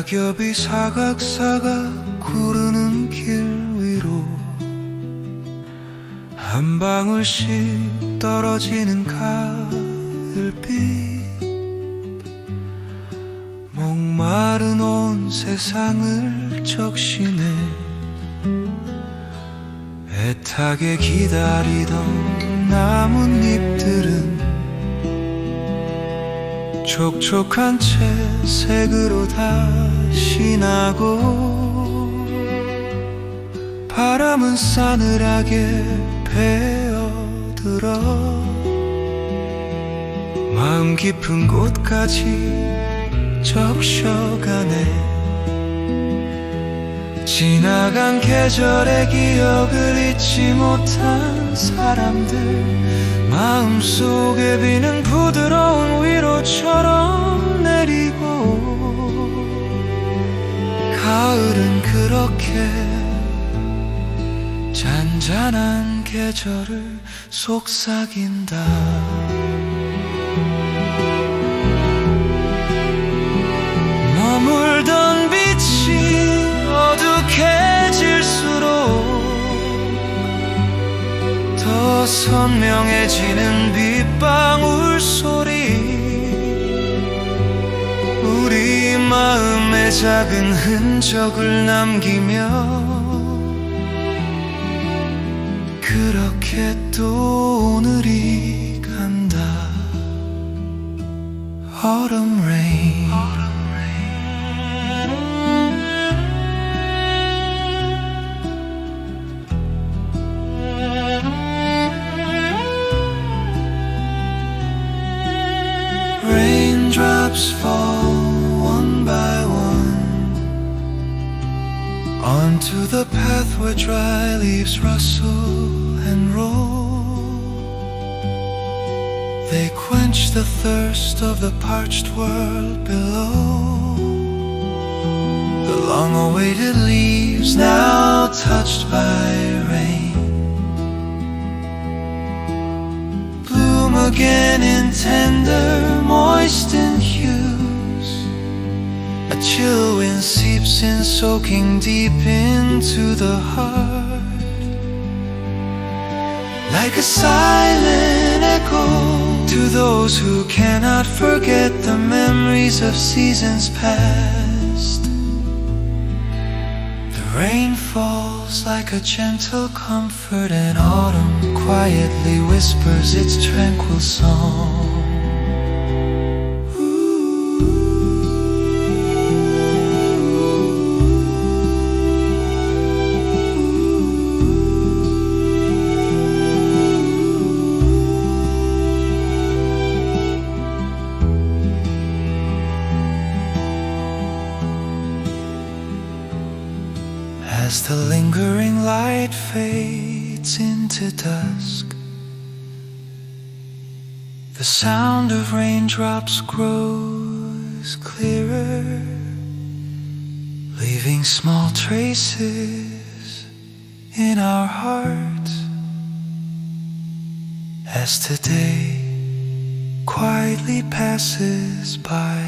낙엽이 사각사각 구르는 길 위로 한 방울씩 떨어지는 가을빛, 목마른 온 세상을 적시네. 애타게 기다리던 나뭇잎들은 촉촉한 채 색으로 다시 나고, 바람은 싸늘하게 베어들어 마음 깊은 곳까지 적셔가네. 지나간 계절의 기억을 잊지 못한 사람들, 마음속에 비는 부드러운 위로처럼 내리고, 가을은 그렇게 잔잔한 계절을 속삭인다. 머물던 빛이 어둑해질수록 더 선명해지는 빗방울 소리, 우리 마음에 작은 흔적을 남기며 그렇게 또 오늘이 간다. Autumn rain. Raindrops fall one by one onto the path where dry leaves rustle and roll. They quench the thirst of the parched world below. The long-awaited leaves now touched by rain bloom again in tender, moistened hues. A chill wind seeps in, soaking deep into the heart, like a silent echo to those who cannot forget the memories of seasons past. The rain falls like a gentle comfort, and autumn quietly whispers its tranquil song. As the lingering light fades into dusk, the sound of raindrops grows clearer, leaving small traces in our hearts as today quietly passes by.